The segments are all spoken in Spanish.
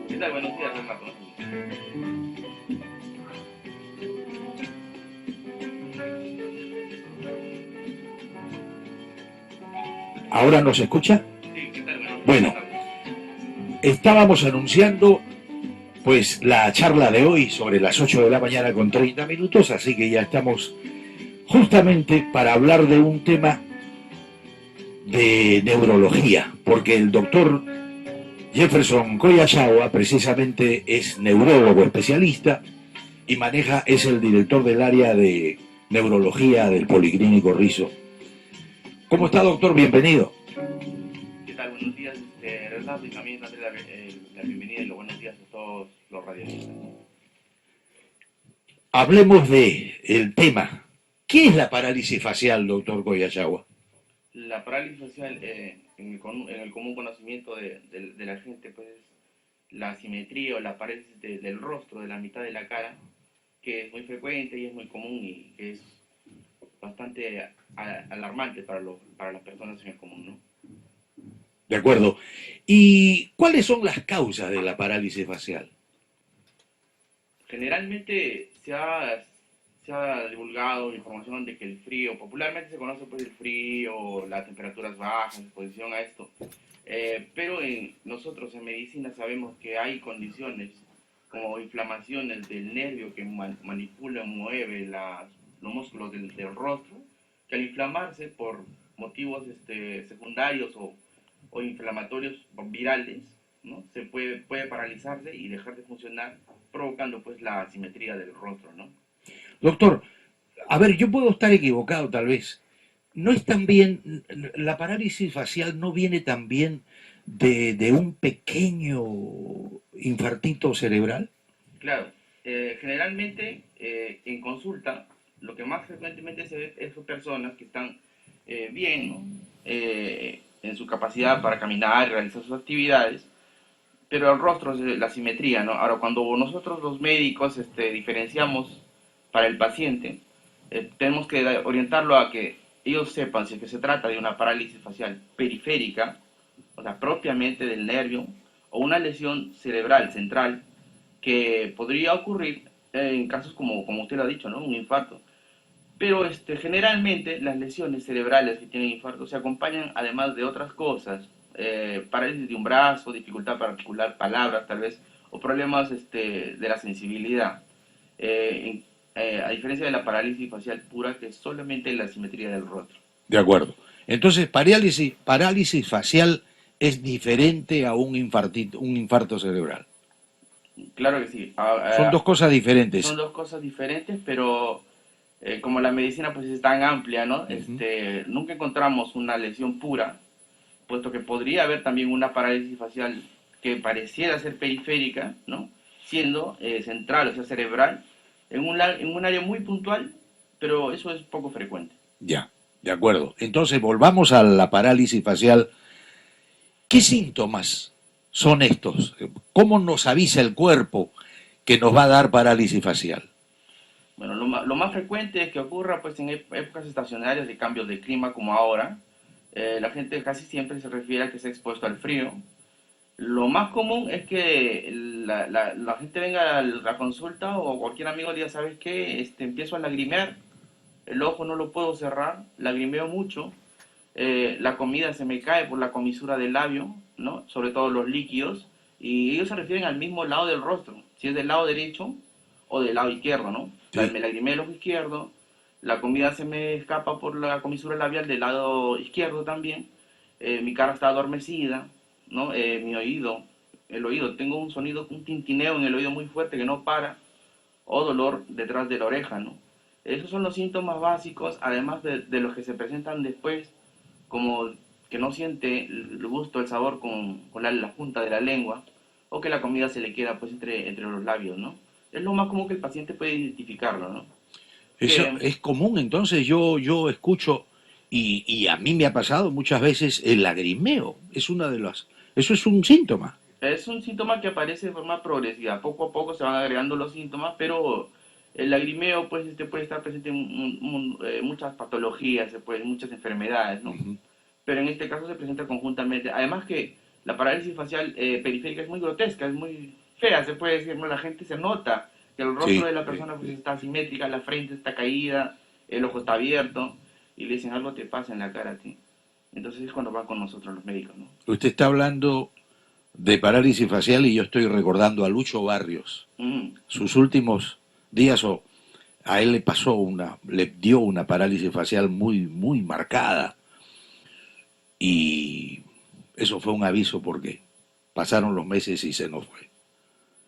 ¿Qué tal? Buenos días, Renato. ¿Ahora nos escucha? Sí, ¿qué tal? Buenos días, Bueno, Renato. estábamos anunciando pues la charla de hoy sobre las 8 de la mañana con 30 minutos, así que ya estamos justamente para hablar de un tema de neurología, porque el doctor Jefferson Koyasawa precisamente es neurólogo especialista y es el director del área de neurología del Policlínico Rizo. ¿Cómo está, doctor? Bienvenido. ¿Qué tal? Buenos días, Renato, y también darle la bienvenida y los buenos días a todos los radioyentes. Hablemos de el tema. ¿Qué es la parálisis facial, doctor Koyasawa? La parálisis facial, en el común conocimiento de la gente, pues es la asimetría o la parálisis del rostro, de la mitad de la cara, que es muy frecuente y es muy común y que es bastante alarmante para las personas en el común, ¿no? De acuerdo. ¿Y cuáles son las causas de la parálisis facial? Generalmente se ha divulgado información de que el frío, popularmente se conoce pues el frío, las temperaturas bajas, exposición a esto, pero nosotros en medicina sabemos que hay condiciones como inflamaciones del nervio que manipula, mueve los músculos del rostro, que al inflamarse por motivos secundarios o inflamatorios virales, ¿no? Puede paralizarse y dejar de funcionar, provocando pues la asimetría del rostro, ¿no? Doctor, a ver, yo puedo estar equivocado tal vez. ¿No es también, la parálisis facial no viene también de un pequeño infartito cerebral? Claro, generalmente en consulta lo que más frecuentemente se ve es personas que están bien, ¿no? En su capacidad para caminar y realizar sus actividades, pero el rostro es la simetría, ¿no? Ahora, cuando nosotros los médicos diferenciamos para el paciente, tenemos que orientarlo a que ellos sepan si es que se trata de una parálisis facial periférica, o sea, propiamente del nervio, o una lesión cerebral central que podría ocurrir en casos como usted lo ha dicho, ¿no? Un infarto. Pero generalmente las lesiones cerebrales que tienen infarto se acompañan además de otras cosas, parálisis de un brazo, dificultad para articular palabras tal vez, o problemas de la sensibilidad. A diferencia de la parálisis facial pura, que es solamente la simetría del rostro. De acuerdo. Entonces, parálisis facial es diferente a un infarto cerebral. Claro que sí. Son dos cosas Son diferentes. dos cosas diferentes, pero como la medicina pues es tan amplia, ¿no? Uh -huh. Nunca encontramos una lesión pura, puesto que podría haber también una parálisis facial que pareciera ser periférica, ¿no? Siendo central, o sea, cerebral, en un área muy puntual, pero eso es poco frecuente. Ya, de acuerdo. Entonces, volvamos a la parálisis facial. ¿Qué síntomas son estos? ¿Cómo nos avisa el cuerpo que nos va a dar parálisis facial? Bueno, lo más frecuente es que ocurra pues en épocas estacionarias de cambios de clima como ahora. La gente casi siempre se refiere a que se ha expuesto al frío. Lo más común es que la gente venga a la consulta o cualquier amigo le diga, ¿sabes qué? Empiezo a lagrimear, el ojo no lo puedo cerrar, lagrimeo mucho, la comida se me cae por la comisura del labio, ¿no? Sobre todo los líquidos, y ellos se refieren al mismo lado del rostro, si es del lado derecho o del lado izquierdo, ¿no? O sea, Sí. me lagrimé el ojo izquierdo, la comida se me escapa por la comisura labial del lado izquierdo también, mi cara está adormecida, ¿no? El oído, tengo un sonido, un tintineo en el oído muy fuerte que no para, o dolor detrás de la oreja, ¿no? Esos son los síntomas básicos, además de los que se presentan después, como que no siente el gusto, el sabor con la punta de la lengua, o que la comida se le queda pues entre los labios, ¿no? Es lo más común que el paciente puede identificarlo, ¿no? Eso Que es común, entonces yo escucho, y a mí me ha pasado muchas veces el lagrimeo. Es una de las. Eso es un síntoma. es un síntoma que aparece de forma progresiva, poco a poco se van agregando los síntomas, pero el lagrimeo pues puede estar presente en muchas patologías, muchas enfermedades, Uh ¿no? -huh. Pero en este caso se presenta conjuntamente. Además que La parálisis facial periférica es muy grotesca, es muy fea, se puede decir, ¿no? La gente se nota que el rostro Sí, de la sí. persona pues está asimétrica, la frente está caída, el ojo está abierto, y le dicen algo te pasa en la cara a ti. Entonces es cuando van con nosotros los médicos, ¿no? Usted está hablando de parálisis facial y yo estoy recordando a Lucho Barrios. Mm, Sus últimos días, o a él le dio una parálisis facial muy, muy marcada. Y eso fue un aviso porque pasaron los meses y se nos fue.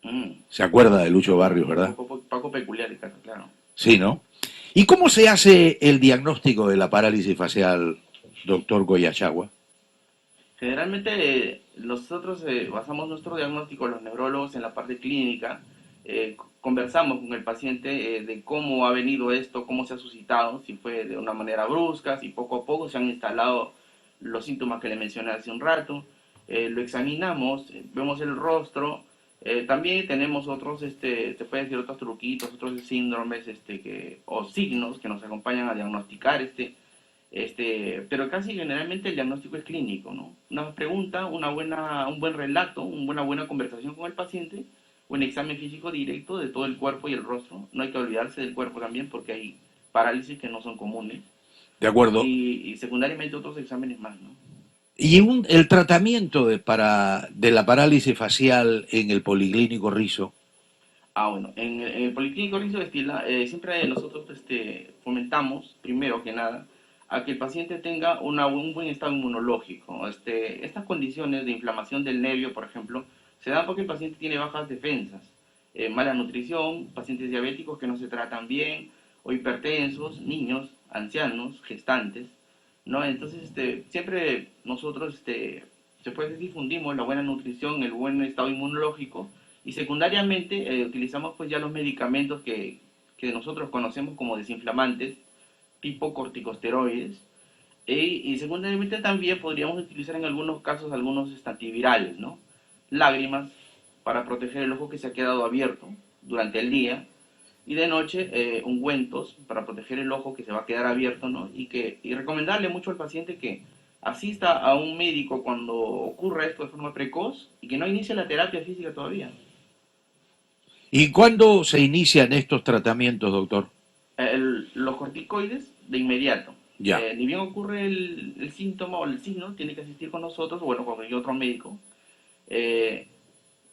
mm. ¿Se acuerda de Lucho Barrios, Un verdad? poco peculiar el caso, claro. Sí, ¿no? ¿Y cómo se hace el diagnóstico de la parálisis facial, doctor Goyachagua? Generalmente nosotros basamos nuestro diagnóstico, los neurólogos, en la parte clínica. Conversamos con el paciente de cómo ha venido esto, cómo se ha suscitado, si fue de una manera brusca, si poco a poco se han instalado los síntomas que le mencioné hace un rato. Lo examinamos, vemos el rostro. También tenemos otros, se puede decir, otros truquitos, otros síndromes o signos que nos acompañan a diagnosticar pero casi generalmente el diagnóstico es clínico, ¿no? Una pregunta, un buen relato, una buena conversación con el paciente, un examen físico directo de todo el cuerpo y el rostro. No hay que olvidarse del cuerpo también porque hay parálisis que no son comunes. ¿De acuerdo? Y secundariamente otros exámenes más, ¿no? Y el tratamiento de la parálisis facial en el Policlínico Rizo. Bueno, en el Policlínico Rizo de Estila, siempre nosotros fomentamos, primero que nada, a que el paciente tenga un buen estado inmunológico. Estas condiciones de inflamación del nervio, por ejemplo, se dan porque el paciente tiene bajas defensas, mala nutrición, pacientes diabéticos que no se tratan bien, o hipertensos, niños, ancianos, gestantes, ¿no? Entonces, siempre nosotros, se puede decir, difundimos la buena nutrición, el buen estado inmunológico, y secundariamente utilizamos pues ya los medicamentos que nosotros conocemos como desinflamantes, tipo corticosteroides, y secundariamente también podríamos utilizar en algunos casos algunos antivirales, ¿no? Lágrimas para proteger el ojo que se ha quedado abierto durante el día, y de noche ungüentos para proteger el ojo que se va a quedar abierto, ¿no? Y recomendarle mucho al paciente que asista a un médico cuando ocurra esto de forma precoz y que no inicie la terapia física todavía. ¿Y cuándo se inician estos tratamientos, doctor? Los corticoides de inmediato. Ya. Ni bien ocurre el síntoma o el signo, tiene que asistir con nosotros, o bueno, con el otro médico. Eh,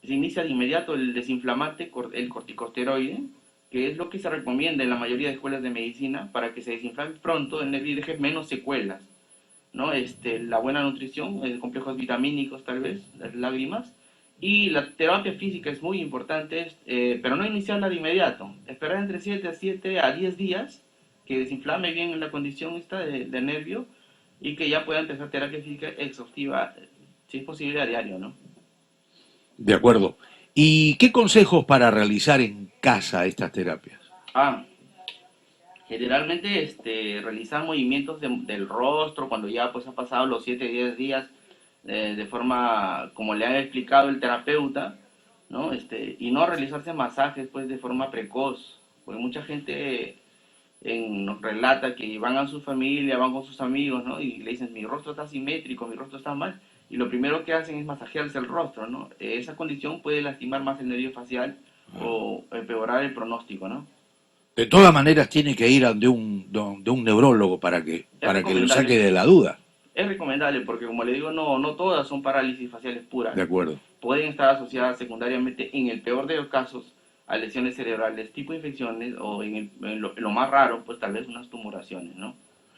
Se inicia de inmediato el desinflamante, el corticosteroide, que es lo que se recomienda en la mayoría de escuelas de medicina para que se desinflame pronto el nervio y deje menos secuelas, ¿no? La buena nutrición, complejos vitamínicos tal vez, las lágrimas, y la terapia física es muy importante, pero no iniciarla de inmediato, esperar entre 7 a 10 días que desinflame bien la condición esta de nervio y que ya pueda empezar terapia física exhaustiva, si es posible a diario, ¿no? De acuerdo. ¿Y qué consejos para realizar en casa estas terapias? Ah, Generalmente realizar movimientos del rostro cuando ya pues ha pasado los 10 días de forma como le ha explicado el terapeuta, ¿no? Y no realizarse masajes pues de forma precoz, porque mucha gente nos relata que van a su familia, van con sus amigos, ¿no? Y le dicen, mi rostro está simétrico, mi rostro está mal, y lo primero que hacen es masajearse el rostro, ¿no? Esa condición puede lastimar más el nervio facial o empeorar el pronóstico, ¿no? De todas maneras, tiene que ir a de un neurólogo Es para que lo saque recomendable. de la duda. Es recomendable porque, como le digo, no todas son parálisis faciales De puras. acuerdo. Pueden estar asociadas secundariamente, en el peor de los casos, a lesiones cerebrales tipo infecciones o en lo más raro, pues tal vez unas tumoraciones, ¿no?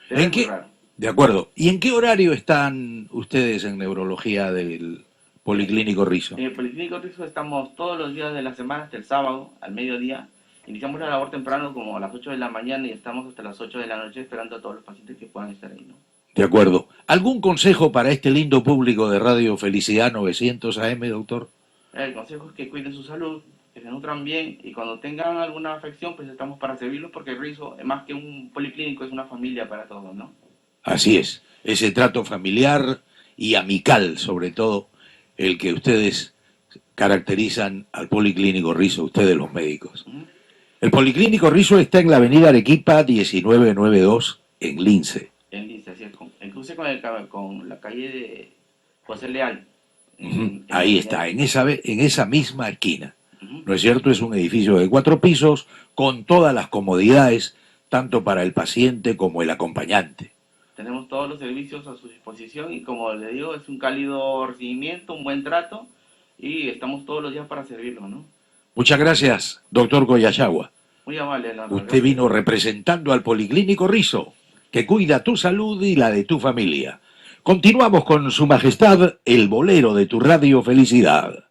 Pero ¿En es muy qué? raro. De acuerdo. ¿Y en qué horario están ustedes en neurología del Policlínico Rizo? En el Policlínico Rizo estamos todos los días de la semana hasta el sábado, al mediodía. Iniciamos la labor temprano como a las 8 de la mañana y estamos hasta las 8 de la noche esperando a todos los pacientes que puedan estar ahí, ¿no? De acuerdo. ¿Algún consejo para este lindo público de Radio Felicidad 900 AM, doctor? El consejo es que cuiden su salud, que se nutran bien y cuando tengan alguna afección, pues estamos para servirlos porque el Rizo, más que un policlínico, es una familia para todos, ¿no? Así es. Ese trato familiar y amical, sobre todo, el que ustedes caracterizan al Policlínico Rizo, ustedes los médicos. Ujú. El Policlínico Rizo está en la avenida Arequipa 1992, en Lince. En Lince, así es, el cruce con la calle de José Leal, Ahí está, en esa misma esquina. Ujú. ¿No es cierto? Es un edificio de 4 pisos con todas las comodidades, tanto para el paciente como el acompañante. Tenemos todos los servicios a su disposición y como le digo, es un cálido recibimiento, un buen trato y estamos todos los días para servirlo, ¿no? Muchas gracias, doctor Coyachagua. Muy amable, Leonardo. Usted Gracias. vino representando al Policlínico Rizo, que cuida tu salud y la de tu familia. Continuamos con Su Majestad, el bolero de tu radio Felicidad.